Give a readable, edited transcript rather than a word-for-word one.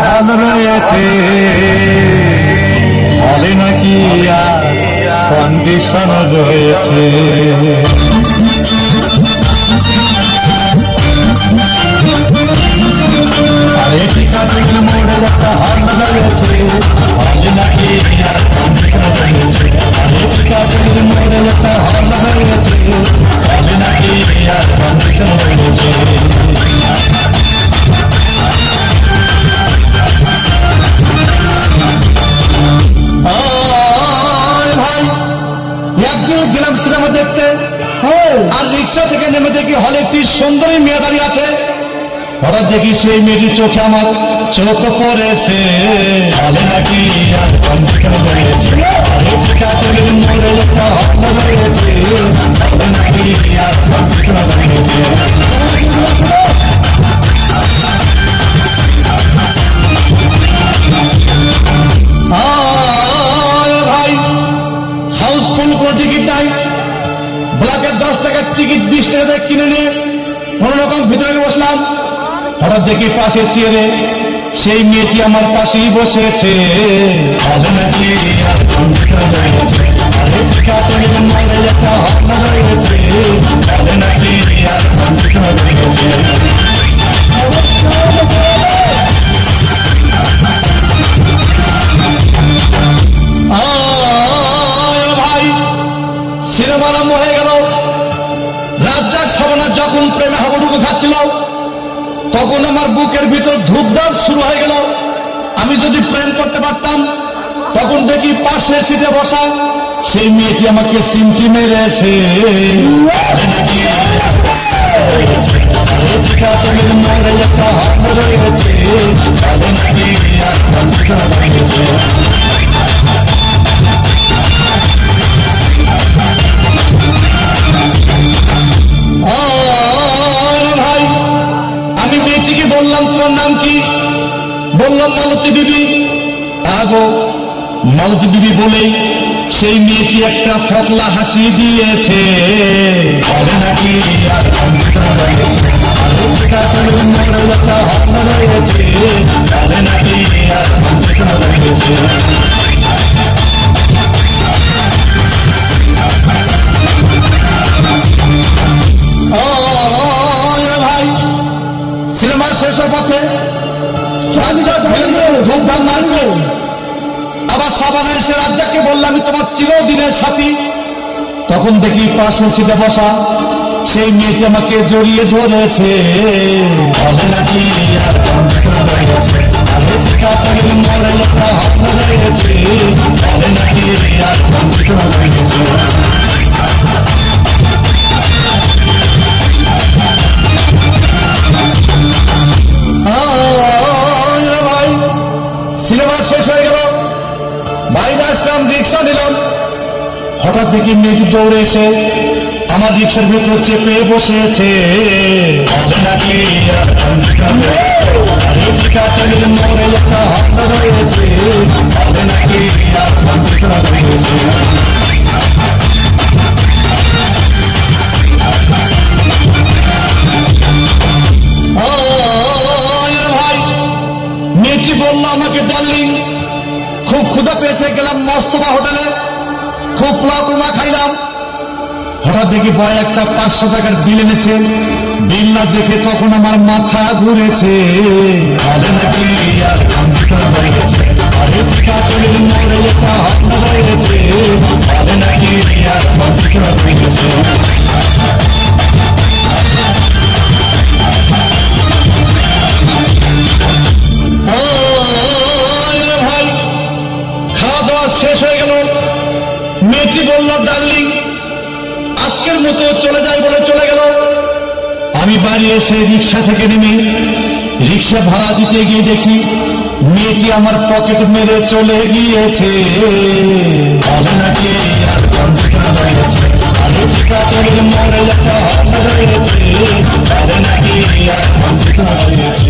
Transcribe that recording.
হল রয়েছে, হলে নাকি কন্ডিশন রয়েছে। আরে ঠিক আছে মোড়ে একটা হল রয়েছে, হলে নাকি কন্ডিশন রয়েছে। আরে ঠিক আছে মোড়ে একটা হল রয়েছে, হলে নাকি কন্ডিশন রয়েছে। গেলাম সিনেমা দেখতে, আর রিক্সা থেকে নেমে দেখি হলে একটি সুন্দরী মেয়ে দাঁড়িয়ে আছে। হঠাৎ দেখি সেই মেয়েটির চোখে আমার চোখ পড়েছে, হলে নাকি কন্ডিশন রয়েছে। মোড়ে একটা হল রয়েছে, হলে নাকি কন্ডিশন রয়েছে। ভাই হাউসফুল কোন টিকিট নাই, ব্ল্যাকের 10 টাকার টিকিট 20 টাকা দিয়ে কিনে নিয়ে কোন রকম ভিতরে বসলাম। হঠাৎ দেখি পাশে চেয়ারে সেই মেয়েটি আমার পাশেই বসেছে, হলে নাকি কন্ডিশন রয়েছে। আরে মোড়ে একটা হল রয়েছে, হলে নাকি কন্ডিশন রয়েছে। ভাই সিনেমা আরম্ভ হয়ে গেল। রাজ্জাক সাবানা যখন প্রেমে হাবুডুবু খাচ্ছিল, তখন আমার বুকের ভিতর ধূপধাপ শুরু হয়ে গেল। আমি যদি প্রেম করতে পারতাম, তখন দেখি পাশে সিটে বসা সেই মেয়েটি আমাকে সিমটি মেরেছে। মোড়ে একটা হল রয়েছে, হলে নাকি কন্ডিশন রয়েছে। ভাই আমি মেয়েটিকে বললাম তোমার নাম কি? বললাম মালতী বিবি। আগো মালতী বিবি বলে সেই মেয়েটি একটা ফকলা হাসি দিয়েছে, হলে নাকি কন্ডিশন রয়েছে। মোড়ে একটা হল রয়েছে, হলে নাকি কন্ডিশন রয়েছে। ভাই সিনেমা শেষের পথে ধূমধাম মারবে। আবার সাবানা এসে রাজ্জাককে বললাম আমি তোমার চিরদিনের সাথী। তখন দেখি পাশে সিটে বসা সেই মেয়েটি আমাকে জড়িয়ে ধরেছে, হলে নাকি কন্ডিশন রয়েছে। মোড়ে একটা হল রয়েছে, হলে নাকি কন্ডিশন রয়েছে। ভাই সিনেমা শেষ হয়ে গেল, বাইরে আসলাম, রিক্সা নিলাম। হঠাৎ দেখি মেয়েটি দৌড়ে এসে আমার রিক্সার ভিতর চেপে বসেছে, হলে নাকি কন্ডিশন রয়েছে। মোড়ে একটা হল রয়েছে, হলে নাকি কন্ডিশন রয়েছে। ভাই মেয়েটি বললো আমাকে ডার্লিং খুব ক্ষুধা পেয়েছে, গেলাম মস্তবা হোটেলে, খুব পোলাও কুমা খাইলাম। হঠাৎ দেখি বয় একটা 500 টাকার বিল এনেছে। বিল না দেখে তখন আমার মাথা ঘুরেছে, হলে নাকি কন্ডিশন রয়েছে। আরে মোড়ে একটা হল রয়েছে, হলে নাকি কন্ডিশন রয়েছে। ভাই খাওয়া দাওয়া শেষ হয়ে গেল। মেয়েটি বলল ডার্লিং আজকের মতো চলে যাই বলে চলে গেল। আমি বাড়ি এসে রিক্সা থেকে নেমে রিক্সা ভাড়া দিতে গিয়ে দেখি মেয়েটি আমার পকেট মেরে চলে গিয়েছে, হলে নাকি কন্ডিশন রয়েছে। মোড়ে একটা হল রয়েছে, হলে নাকি কন্ডিশন রয়েছে।